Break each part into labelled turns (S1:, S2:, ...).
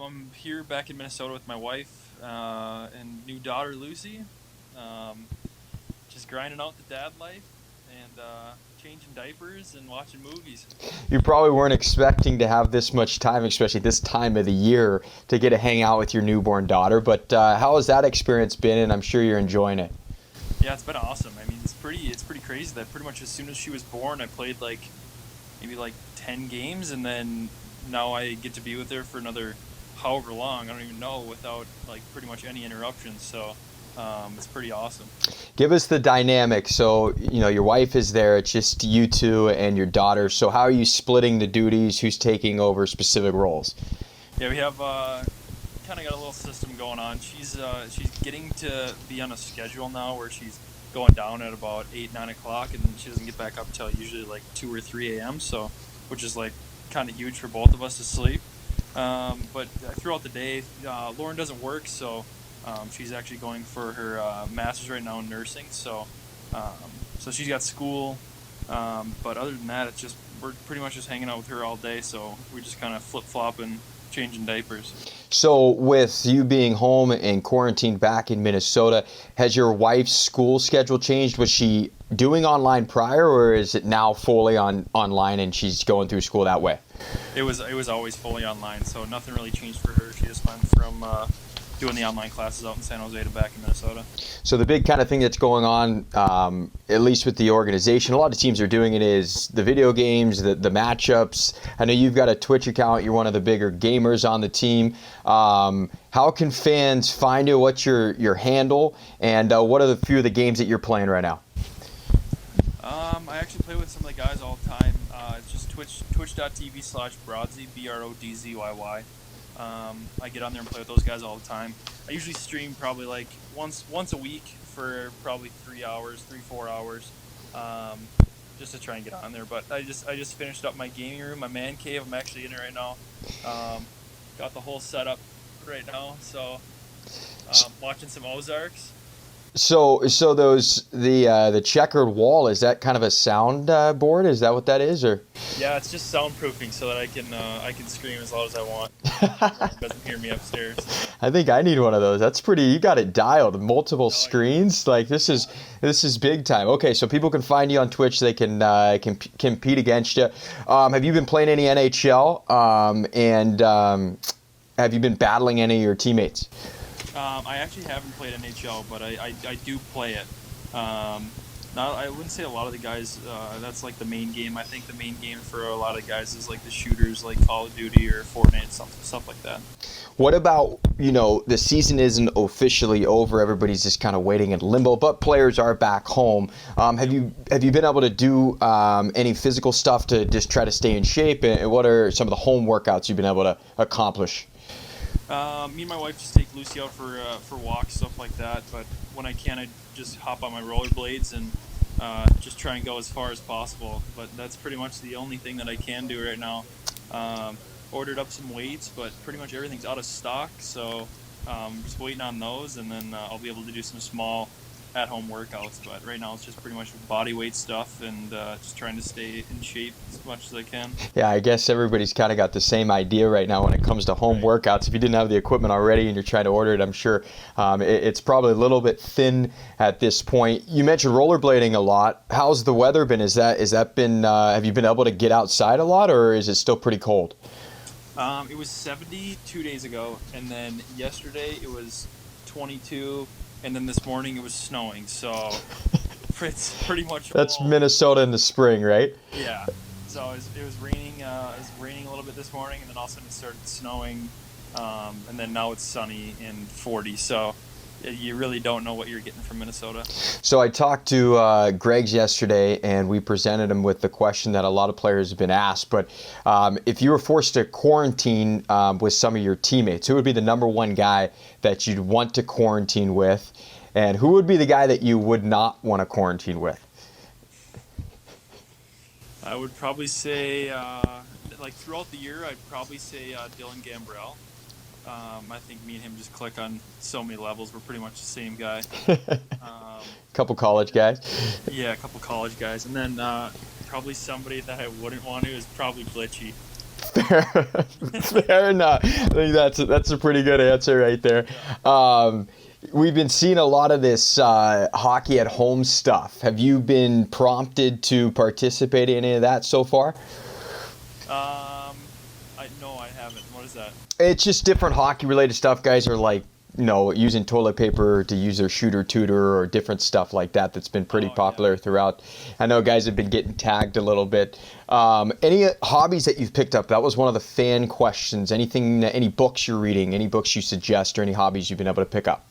S1: I'm here back in Minnesota with my wife and new daughter Lucy. Um, just grinding out the dad life and changing diapers and watching movies.
S2: You probably weren't expecting to have this much time, especially this time of the year, to get to hang out with your newborn daughter. But how has that experience been? And I'm sure you're enjoying it.
S1: Yeah, it's been awesome. I mean, it's pretty crazy that pretty much as soon as she was born, I played maybe 10 games, and then now I get to be with her for another however long. I don't even know, without pretty much any interruptions. So it's pretty awesome.
S2: Give us the dynamic. So, your wife is there. It's just you two and your daughter. So how are you splitting the duties? Who's taking over specific roles?
S1: Yeah, we have kind of got a little system going on. She's getting to be on a schedule now where she's going down at about 8-9 o'clock, and she doesn't get back up till usually 2 or 3 a.m. So, which is kind of huge for both of us to sleep. But throughout the day, Lauren doesn't work, so she's actually going for her master's right now in nursing. So she's got school. But other than that, we're pretty much just hanging out with her all day. So we just kind of flip flopping, changing diapers.
S2: So with you being home and quarantined back in Minnesota, has your wife's school schedule changed? Was she doing online prior, or is it now fully online and she's going through school that way?
S1: It was always fully online, so nothing really changed for her. She just went from doing the online classes out in San Jose to back in Minnesota.
S2: So the big kind of thing that's going on, at least with the organization, a lot of teams are doing it, is the video games, the matchups. I know you've got a Twitch account. You're one of the bigger gamers on the team. How can fans find you? What's your handle? And what are the few of the games that you're playing right now?
S1: I actually play with some of the guys all the time. It's just twitch.tv/Brodzy, BRODZYY. I get on there and play with those guys all the time. I usually stream probably once a week for probably 3-4 hours, just to try and get on there. But I just finished up my gaming room, my man cave. I'm actually in it right now. Got the whole setup right now, so watching some Ozarks.
S2: So the checkered wall, is that kind of a sound board? Is that what that is, or?
S1: Yeah, it's just soundproofing so that I can scream as loud as I want. It doesn't hear me upstairs.
S2: I think I need one of those. That's pretty. You got it dialed. Multiple screens. This is big time. Okay, so people can find you on Twitch. They can compete against you. Have you been playing any NHL? Have you been battling any of your teammates?
S1: I actually haven't played NHL, but I do play it. I wouldn't say a lot of the guys, that's the main game. I think the main game for a lot of guys is the shooters, like Call of Duty or Fortnite, stuff like that.
S2: What about, the season isn't officially over. Everybody's just kind of waiting in limbo, but players are back home. Have you been able to do any physical stuff to just try to stay in shape? And what are some of the home workouts you've been able to accomplish?
S1: Me and my wife just take Lucy out for walks, stuff like that. But when I can, I just hop on my rollerblades and just try and go as far as possible. But that's pretty much the only thing that I can do right now. Ordered up some weights, but pretty much everything's out of stock. So just waiting on those, and then I'll be able to do some small at-home workouts. But right now it's just pretty much body weight stuff and just trying to stay in shape as much as I can.
S2: Yeah, I guess everybody's kind of got the same idea right now when it comes to home workouts. If you didn't have the equipment already and you're trying to order it, I'm sure it's probably a little bit thin at this point. You mentioned rollerblading a lot. How's the weather been? Has that been? Have you been able to get outside a lot, or is it still pretty cold?
S1: It was 70 2 days ago, and then yesterday it was 22. And then this morning it was snowing, so it's pretty much.
S2: That's Minnesota in the spring, right?
S1: Yeah. So it was raining. It was raining a little bit this morning, and then all of a sudden it started snowing, and then now it's sunny and 40. So you really don't know what you're getting from Minnesota.
S2: So I talked to Greg's yesterday, and we presented him with the question that a lot of players have been asked. But if you were forced to quarantine with some of your teammates, who would be the number one guy that you'd want to quarantine with? And who would be the guy that you would not want to quarantine with?
S1: I would probably say, throughout the year, I'd probably say Dylan Gambrell. I think me and him just click on so many levels. We're pretty much the same guy.
S2: Couple college guys.
S1: Yeah, a couple college guys. And then probably somebody that I wouldn't want to is probably Glitchy.
S2: Fair enough. I think that's a pretty good answer right there. We've been seeing a lot of this hockey at home stuff. Have you been prompted to participate in any of that so far?
S1: No, I haven't. What is that?
S2: It's just different hockey related stuff. Guys are like, using toilet paper to use their shooter tutor or different stuff like that. That's been pretty popular throughout. I know guys have been getting tagged a little bit. Any hobbies that you've picked up? That was one of the fan questions. Any books you're reading, any books you suggest, or any hobbies you've been able to pick up?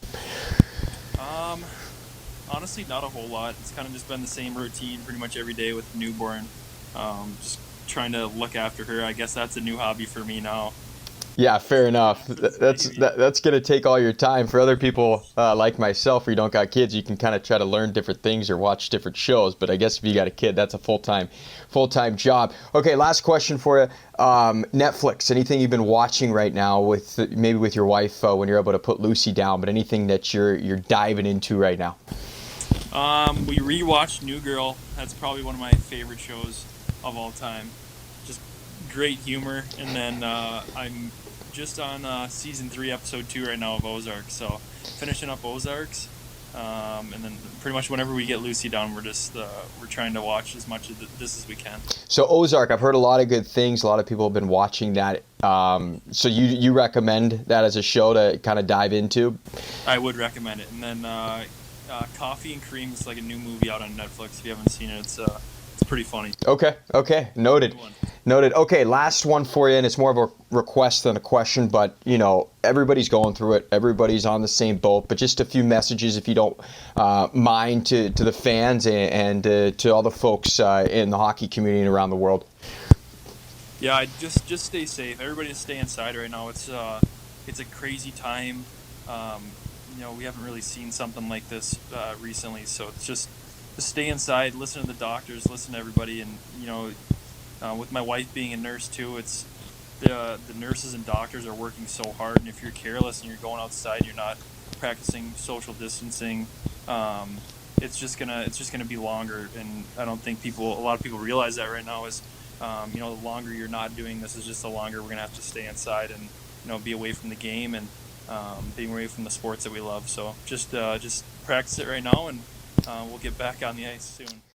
S1: Honestly, not a whole lot. It's kind of just been the same routine pretty much every day with the newborn. Just trying to look after her. I guess that's a new hobby for me now.
S2: Yeah, fair enough. That's going to take all your time. For other people like myself, where you don't got kids, you can kind of try to learn different things or watch different shows. But I guess if you got a kid, that's a full-time job. Okay, last question for you. Netflix, anything you've been watching right now maybe with your wife when you're able to put Lucy down, but anything that you're diving into right now?
S1: We rewatched New Girl. That's probably one of my favorite shows of all time. Just great humor. And then I'm just on season 3, episode 2 right now of Ozark. So finishing up Ozarks, and then pretty much whenever we get Lucy down, we're trying to watch as much of this as we can.
S2: So Ozark, I've heard a lot of good things. A lot of people have been watching that. So you recommend that as a show to kind of dive into? I
S1: would recommend it. And then Coffee and Cream is like a new movie out on Netflix. If you haven't seen it, it's pretty funny.
S2: Okay. Noted. Okay, last one for you, and it's more of a request than a question, but, everybody's going through it. Everybody's on the same boat, but just a few messages, if you don't mind, to the fans and to all the folks in the hockey community and around the world.
S1: Yeah, just stay safe. Everybody just stay inside right now. It's a crazy time. We haven't really seen something like this recently, so it's just stay inside, listen to the doctors, listen to everybody, and with my wife being a nurse too, it's the nurses and doctors are working so hard, and if you're careless and you're going outside and you're not practicing social distancing, it's just gonna be longer. And I don't think a lot of people realize that right now is the longer you're not doing this is just the longer we're gonna have to stay inside and be away from the game and being away from the sports that we love. So just practice it right now, and we'll get back on the ice soon.